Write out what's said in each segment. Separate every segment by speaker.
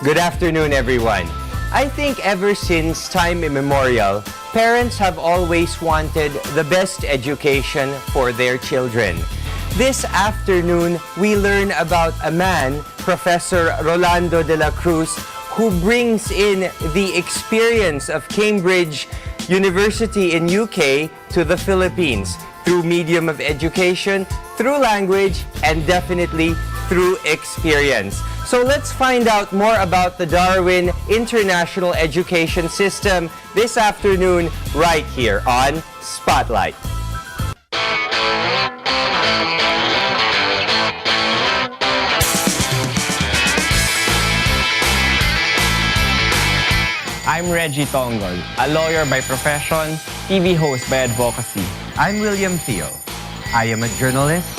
Speaker 1: Good afternoon, everyone. I think ever since time immemorial, parents have always wanted the best education for their children. This afternoon, we learn about a man, Professor Rolando Dela Cruz, who brings in the experience of Cambridge University in UK to the Philippines through medium of education, through language, and definitely through experience. So let's find out more about the Darwin International Education System this afternoon right here on Spotlight.
Speaker 2: I'm Reggie Tongol, a lawyer by profession, TV host by advocacy.
Speaker 1: I'm William Theo. I am a journalist,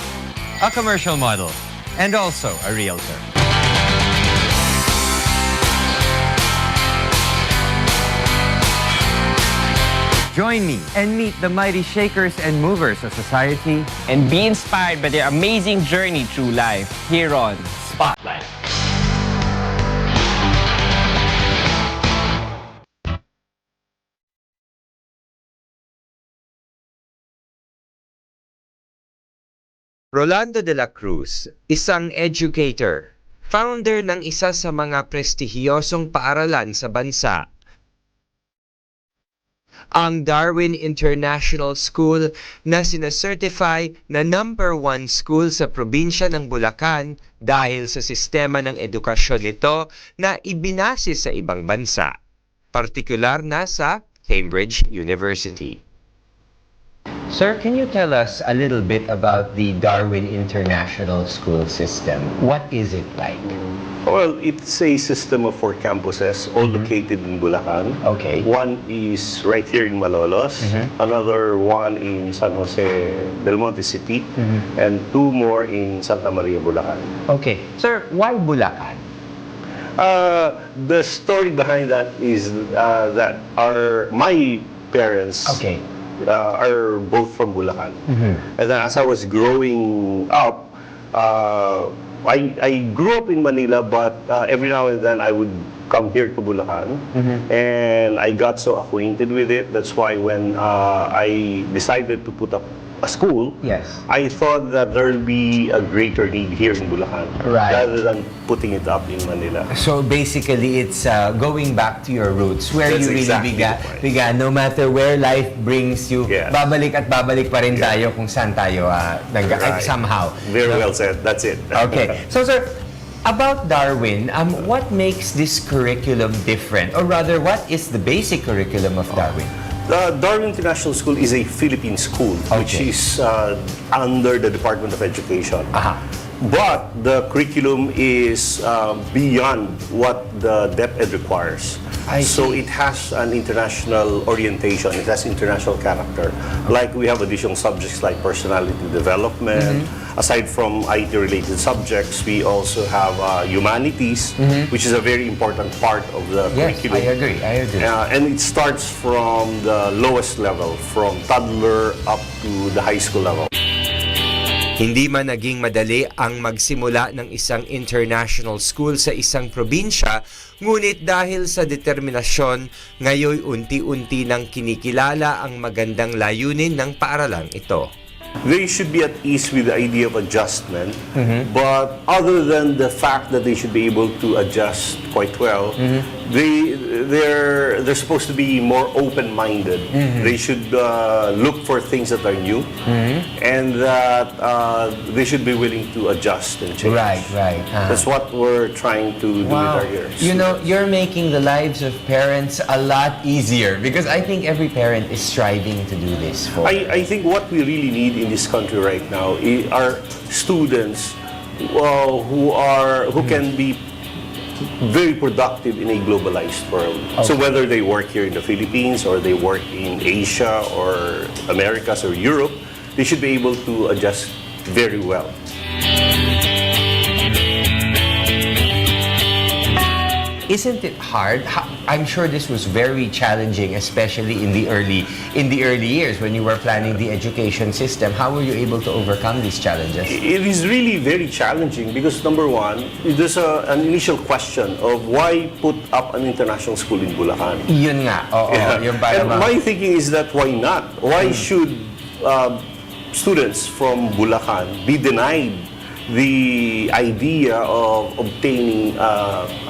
Speaker 1: a commercial model, and also a realtor. Join me and meet the mighty shakers and movers of society
Speaker 2: And be inspired by their amazing journey through life here on Spotlight.
Speaker 1: Rolando Dela Cruz, isang educator, founder ng isa sa mga prestihiyosong paaralan sa bansa, ang Darwin International School na sinacertify na #1 school sa probinsya ng Bulacan dahil sa sistema ng edukasyon nito na ibinase sa ibang bansa, partikular na sa Cambridge University. Sir, can you tell us a little bit about the Darwin International School system? What is it like?
Speaker 3: Well, it's a system of 4 campuses, all located in Bulacan.
Speaker 1: Okay.
Speaker 3: One is right here in Malolos, another one in San Jose del Monte City, and 2 more in Santa Maria, Bulacan.
Speaker 1: Okay. Sir, why Bulacan?
Speaker 3: The story behind that is that my parents
Speaker 1: Okay.
Speaker 3: are both from Bulacan. And then as I was growing up, I grew up in Manila, but every now and then I would come here to Bulacan, and I got so acquainted with it. That's why when I decided to put up a school,
Speaker 1: Yes.
Speaker 3: I thought that there would be a greater need here in Bulacan,
Speaker 1: Right.
Speaker 3: rather than putting it up in Manila.
Speaker 1: So basically, it's going back to your roots, where
Speaker 3: That's
Speaker 1: you really
Speaker 3: exactly the point.
Speaker 1: began. No matter where life brings you,
Speaker 3: Yes.
Speaker 1: babalik at babalik pa rin tayo kung saan tayo
Speaker 3: Right.
Speaker 1: somehow.
Speaker 3: Very well said. That's it.
Speaker 1: Okay. So sir, about Darwin, what makes this curriculum different? Or rather, what is the basic curriculum of Darwin?
Speaker 3: The Darwin International School is a Philippine school, which
Speaker 1: Okay.
Speaker 3: is under the Department of Education.
Speaker 1: Aha.
Speaker 3: But the curriculum is beyond what the DepEd requires.
Speaker 1: I
Speaker 3: So
Speaker 1: see.
Speaker 3: it has an international orientation, it has international character. Like we have additional subjects like personality development. Aside from IT-related subjects, we also have humanities, which is a very important part of the
Speaker 1: Yes,
Speaker 3: curriculum.
Speaker 1: I agree.
Speaker 3: And it starts from the lowest level, from toddler up to the high school level.
Speaker 1: Hindi man naging madali ang magsimula ng isang international school sa isang probinsya, ngunit dahil sa determinasyon, ngayon unti-unti nang kinikilala ang magandang layunin ng paaralang ito.
Speaker 3: They should be at ease with the idea of adjustment, but other than the fact that they should be able to adjust quite well, they're supposed to be more open-minded. They should look for things that are new, and that they should be willing to adjust and change.
Speaker 1: Right.
Speaker 3: That's what we're trying to do with our years.
Speaker 1: You know, you're making the lives of parents a lot easier because I think every parent is striving to do this for.
Speaker 3: I think what we really need in this country right now are students who can be very productive in a globalized world. So whether they work here in the Philippines or they work in Asia or Americas or Europe, they should be able to adjust very well.
Speaker 1: isn't it hard? I'm sure this was very challenging, especially in the early years when you were planning the education system. How were you able to overcome these challenges?
Speaker 3: It is really very challenging because number one, there's an initial question of why put up an international school in Bulacan.
Speaker 1: Yun nga. Oo, yung
Speaker 3: And my thinking is that why not? Why should students from Bulacan be denied the idea of obtaining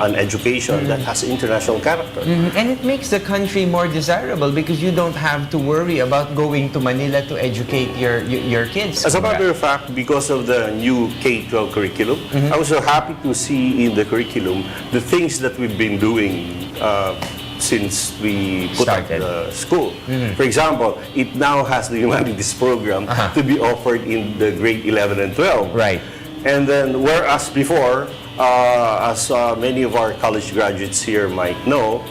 Speaker 3: an education that has international character?
Speaker 1: And it makes the country more desirable because you don't have to worry about going to Manila to educate your kids.
Speaker 3: As a matter of fact, because of the new K-12 curriculum, I was so happy to see in the curriculum the things that we've been doing since we put up
Speaker 1: Started.
Speaker 3: the school. For example, it now has the humanities program to be offered in the grade 11 and 12.
Speaker 1: Right.
Speaker 3: And then, whereas before, as many of our college graduates here might know,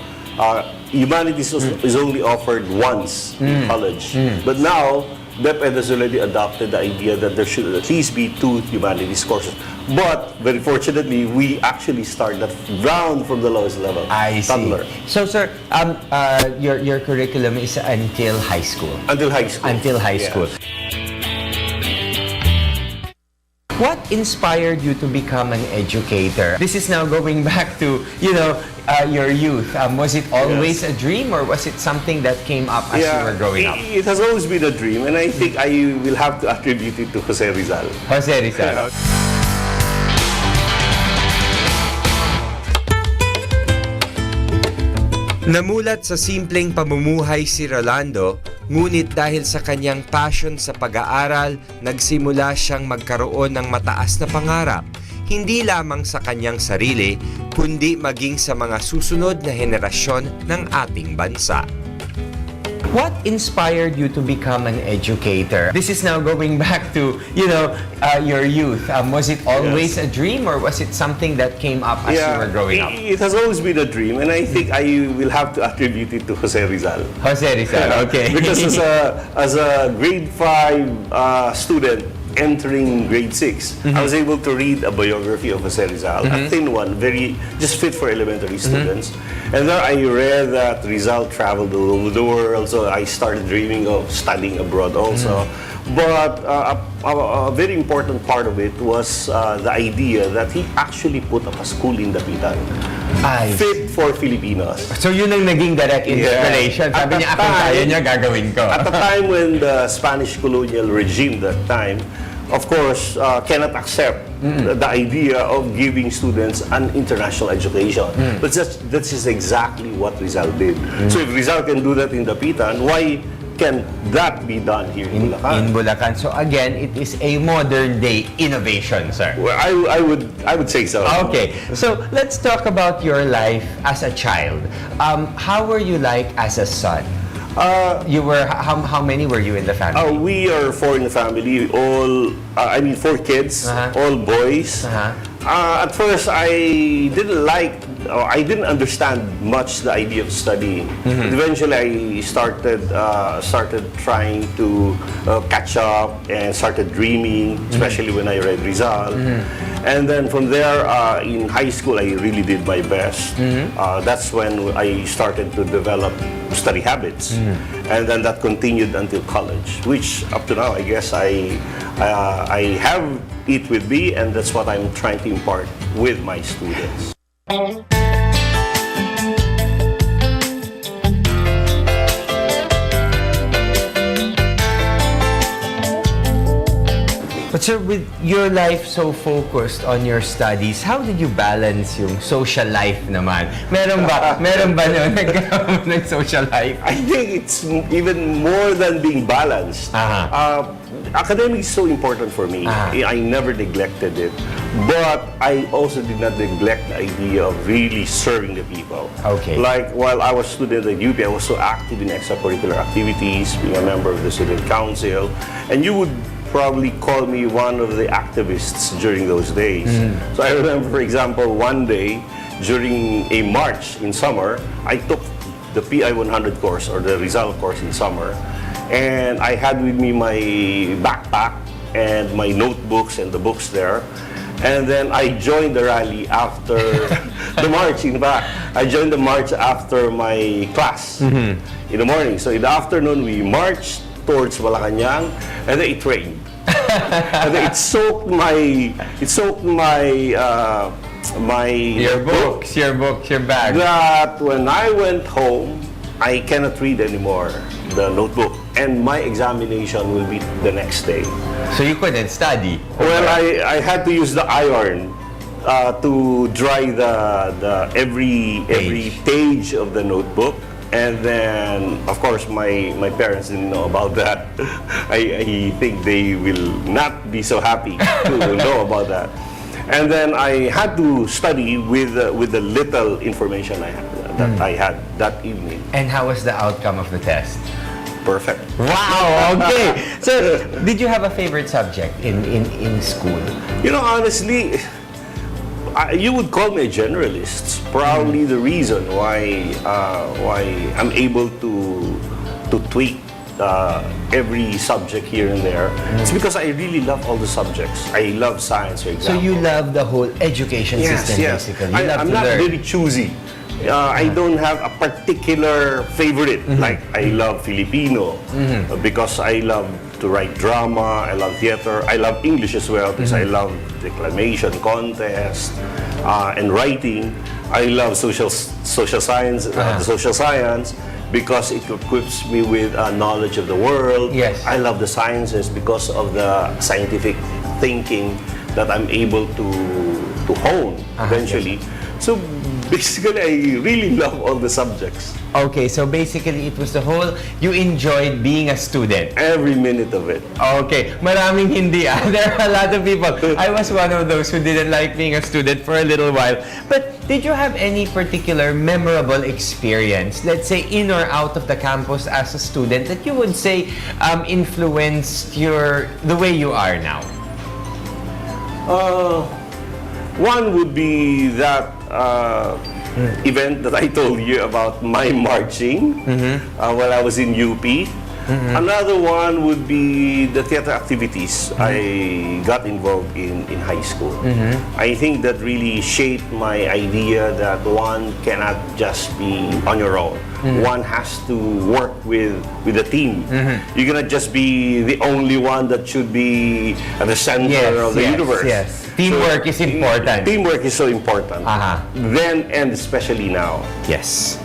Speaker 3: humanities is only offered once in college. But now, DepEd has already adopted the idea that there should at least be 2 humanities courses. But, very fortunately, we actually start that down from the lowest level.
Speaker 1: I see.
Speaker 3: Toddler.
Speaker 1: So, sir, your curriculum is until high school.
Speaker 3: Until high school.
Speaker 1: Until high
Speaker 3: Yeah.
Speaker 1: school. What inspired you to become an educator? This is now going back to, your youth. Was it always a dream or was it something that came up as you were growing up?
Speaker 3: It has always been a dream, and I think I will have to attribute it to Jose Rizal.
Speaker 1: Jose Rizal. Namulat sa simpleng pamumuhay si Rolando, ngunit dahil sa kanyang passion sa pag-aaral, nagsimula siyang magkaroon ng mataas na pangarap, hindi lamang sa kanyang sarili, kundi maging sa mga susunod na henerasyon ng ating bansa. What inspired you to become an educator? This is now going back to, your youth. Was it always a dream or was it something that came up as you were growing up?
Speaker 3: It has always been a dream, and I think I will have to attribute it to Jose Rizal.
Speaker 1: Jose Rizal, okay.
Speaker 3: Because as a grade 5 student entering grade 6, I was able to read a biography of Jose Rizal, a thin one, just fit for elementary students. And there I read that Rizal traveled all over the world, so I started dreaming of studying abroad also. But a very important part of it was the idea that he actually put up a school in Dapitan. Fit for Filipinos.
Speaker 1: So yun ang naging direct inspiration.
Speaker 3: Yeah.
Speaker 1: Sabi niya, kung kaya niya, gagawin ko.
Speaker 3: At the time when the Spanish colonial regime that time, of course, cannot accept the idea of giving students an international education. But that's just exactly what Rizal did. So if Rizal can do that in Dapitan, why can that be done here in Bulacan?
Speaker 1: In Bulacan. So again, it is a modern day innovation, sir.
Speaker 3: Well, I would say so.
Speaker 1: Okay, so let's talk about your life as a child. How were you like as a son? You were how many were you in the family?
Speaker 3: We are 4 in the family. All 4 kids, all boys. At first, I didn't understand much the idea of studying. Eventually, I started trying to catch up and started dreaming, especially when I read Rizal. And then from there, in high school, I really did my best. That's when I started to develop study habits, and then that continued until college. Which up to now, I guess I have it with me, and that's what I'm trying to impart with my students.
Speaker 1: But sir, with your life so focused on your studies, how did you balance yung social life naman? Meron ba no nagkaroon ng social life?
Speaker 3: I think it's even more than being balanced. Academics is so important for me. I never neglected it. But I also did not neglect the idea of really serving the people.
Speaker 1: Okay.
Speaker 3: Like while I was a student at UP, I was so active in extracurricular activities, being a member of the student council. And you would probably call me one of the activists during those days. So I remember, for example, one day during a march in summer, I took the PI 100 course or the Rizal course in summer, and I had with me my backpack and my notebooks and the books there. And then I joined the rally after the march. In fact, I joined the march after my class in the morning. So in the afternoon, we marched towards Malacanang, and then it rained. And then it soaked my
Speaker 1: Your books, your bag.
Speaker 3: That when I went home, I cannot read anymore the notebook, and my examination will be the next day.
Speaker 1: So you couldn't study?
Speaker 3: Well, I had to use the iron to dry the every page of the notebook. And then, of course, my parents didn't know about that. I think they will not be so happy to know about that. And then I had to study with the little information I had that evening.
Speaker 1: And how was the outcome of the test?
Speaker 3: Perfect.
Speaker 1: Wow, okay. So, did you have a favorite subject in school?
Speaker 3: You know, honestly, you would call me a generalist. Probably the reason why I'm able to tweak every subject here and there. It's because I really love all the subjects. I love science, for example.
Speaker 1: So you love the whole education system, basically. You love
Speaker 3: I'm
Speaker 1: to
Speaker 3: not
Speaker 1: learn.
Speaker 3: very choosy. I don't have a particular favorite. Like, I love Filipino because I love to write drama, I love theater, I love English as well because I love declamation contest and writing. I love social science, the social science, because it equips me with knowledge of the world.
Speaker 1: Yes.
Speaker 3: I love the sciences because of the scientific thinking that I'm able to hone eventually. So basically, I really love all the subjects.
Speaker 1: Okay, so basically it was the whole, you enjoyed being a student.
Speaker 3: Every minute of it.
Speaker 1: Okay, maraming hindi ah. There are a lot of people. I was one of those who didn't like being a student for a little while. But did you have any particular memorable experience, let's say in or out of the campus as a student, that you would say influenced the way you are now?
Speaker 3: One would be that event that I told you about my marching while I was in UP. Another one would be the theater activities I got involved in high school. I think that really shaped my idea that one cannot just be on your own. One has to work with a team. You cannot just be the only one that should be at the center of the universe.
Speaker 1: Yes. Teamwork is important.
Speaker 3: Teamwork is so important. Then and especially now.
Speaker 1: Yes.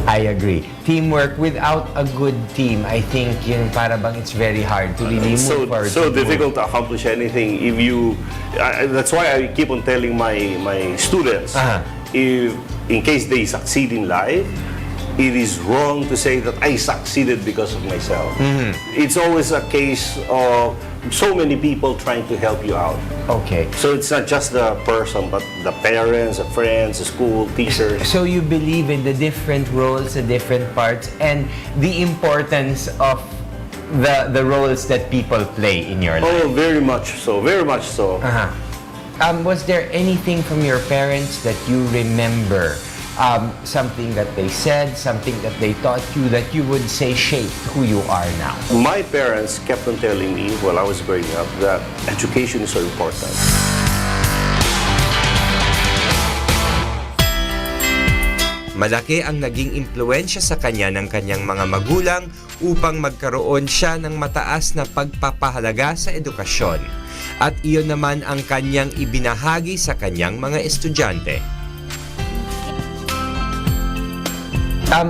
Speaker 1: I agree. Teamwork, without a good team, I think yun para bang it's very hard to really move forward.
Speaker 3: So difficult to accomplish anything if you. That's why I keep on telling my students, if in case they succeed in life, it is wrong to say that I succeeded because of myself. It's always a case of so many people trying to help you out.
Speaker 1: Okay.
Speaker 3: So it's not just the person, but the parents, the friends, the school, teachers.
Speaker 1: So you believe in the different roles, the different parts, and the importance of the roles that people play in your life.
Speaker 3: Oh, very much so. Very much so.
Speaker 1: Was there anything from your parents that you remember? Something that they said, something that they taught you that you would say shaped who you are now?
Speaker 3: My parents kept on telling me while I was growing up that education is so important.
Speaker 4: Malaki ang naging impluwensya sa kanya ng kanyang mga magulang upang magkaroon siya ng mataas na pagpapahalaga sa edukasyon. At iyon naman ang kanyang ibinahagi sa kanyang mga estudyante.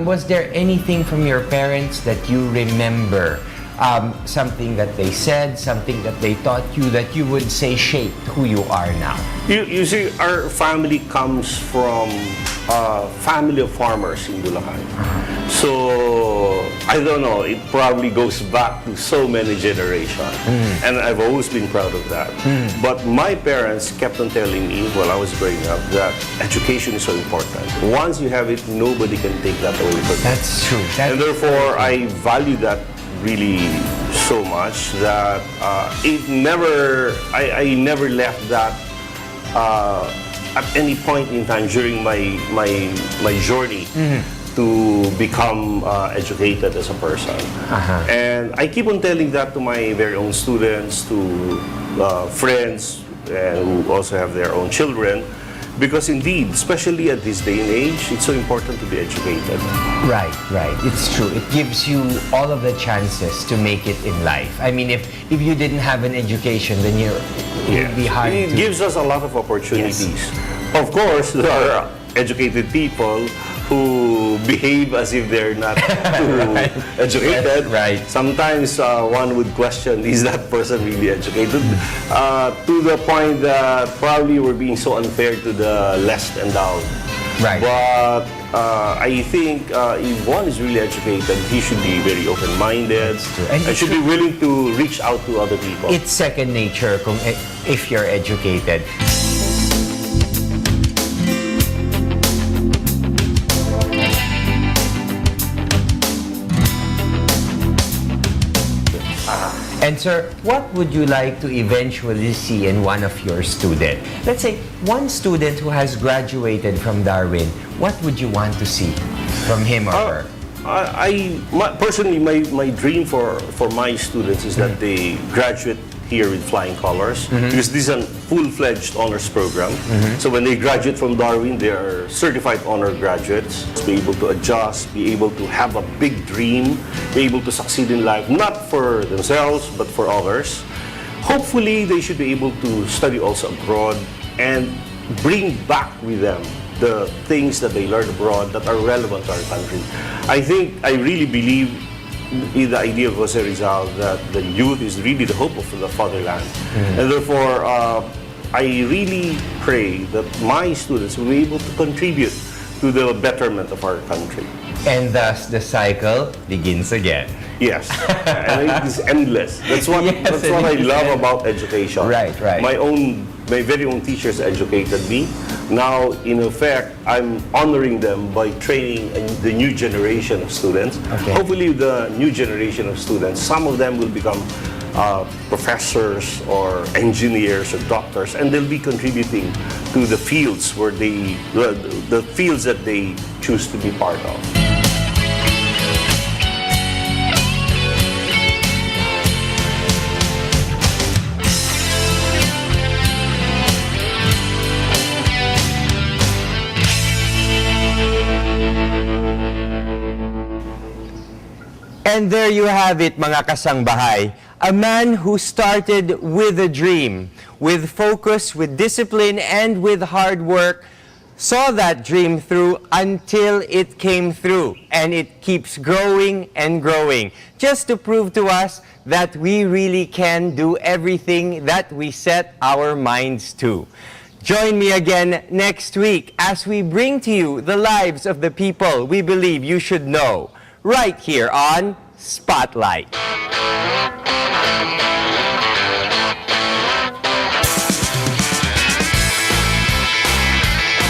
Speaker 1: Was there anything from your parents that you remember? Something that they said, something that they taught you that you would say shaped who you are now?
Speaker 3: You see, our family comes from a family of farmers in Bulacan. So, I don't know, it probably goes back to so many generations. And I've always been proud of that. But my parents kept on telling me while I was growing up that education is so important. Once you have it, nobody can take that away from you.
Speaker 1: That's true.
Speaker 3: And therefore, I value that really so much that I never left that at any point in time during my journey to become educated as a person. And I keep on telling that to my very own students, to friends, and who also have their own children. Because indeed, especially at this day and age, it's so important to be educated.
Speaker 1: Right. It's true. It gives you all of the chances to make it in life. I mean, if you didn't have an education, then it would be hard
Speaker 3: It
Speaker 1: to...
Speaker 3: gives us a lot of opportunities. Of course, there are educated people who behave as if they're not too educated.
Speaker 1: Right.
Speaker 3: Sometimes one would question, is that person really educated? To the point that probably we're being so unfair to the less endowed.
Speaker 1: Right.
Speaker 3: But I think if one is really educated, he should be very open-minded
Speaker 1: true.
Speaker 3: and
Speaker 1: And
Speaker 3: should be willing to reach out to other people.
Speaker 1: It's second nature if you're educated. And sir, what would you like to eventually see in one of your students? Let's say one student who has graduated from Darwin, what would you want to see from him or her?
Speaker 3: Personally, my dream for my students is that they graduate here with flying colors, because this is a full-fledged honors program. So when they graduate from Darwin, they are certified honor graduates. Be able to adjust, be able to have a big dream, be able to succeed in life, not for themselves, but for others. Hopefully, they should be able to study also abroad and bring back with them the things that they learned abroad that are relevant to our country. I really believe in the idea of Jose Rizal that the youth is really the hope of the fatherland. And therefore, I really pray that my students will be able to contribute to the betterment of our country.
Speaker 1: And thus the cycle begins again.
Speaker 3: Yes, and it's endless. That's what
Speaker 1: Yes,
Speaker 3: I
Speaker 1: it is
Speaker 3: love
Speaker 1: endless.
Speaker 3: about education.
Speaker 1: Right.
Speaker 3: My very own teachers educated me. Now, in effect, I'm honoring them by training the new generation of students.
Speaker 1: Okay.
Speaker 3: Hopefully, the new generation of students, some of them will become professors or engineers or doctors, and they'll be contributing to the fields where the fields that they choose to be part of.
Speaker 1: And there you have it, mga kasangbahay. A man who started with a dream, with focus, with discipline, and with hard work, saw that dream through until it came through. And it keeps growing and growing, just to prove to us that we really can do everything that we set our minds to. Join me again next week as we bring to you the lives of the people we believe you should know, right here on Spotlight.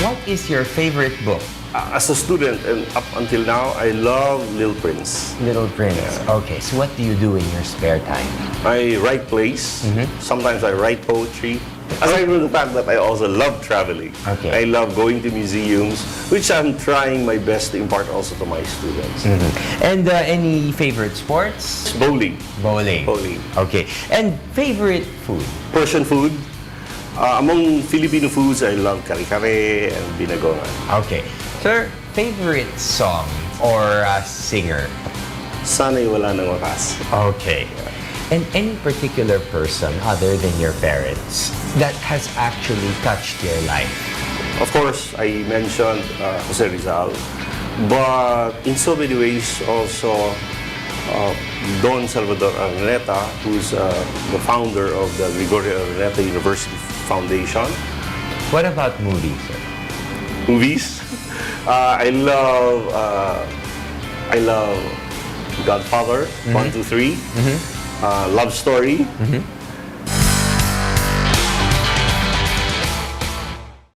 Speaker 1: What is your favorite book?
Speaker 3: As a student and up until now, I love Little Prince.
Speaker 1: Little Prince. Okay, so what do you do in your spare time?
Speaker 3: I write plays. Sometimes I write poetry. Aside from the fact that I also love traveling.
Speaker 1: Okay.
Speaker 3: I love going to museums, which I'm trying my best to impart also to my students.
Speaker 1: And any favorite sports?
Speaker 3: Bowling.
Speaker 1: Bowling. Okay. And favorite food?
Speaker 3: Persian food. Among Filipino foods, I love kare-kare and binagongan.
Speaker 1: Okay. Sir, favorite song or singer?
Speaker 3: Sana'y wala nang wakas.
Speaker 1: Okay. And any particular person other than your parents that has actually touched your life?
Speaker 3: Of course, I mentioned Jose Rizal, but in so many ways also Don Salvador Araneta, who's the founder of the Gregorio Araneta University Foundation.
Speaker 1: What about movies, sir?
Speaker 3: Movies? I love Godfather, 1, 2, 3. Love Story,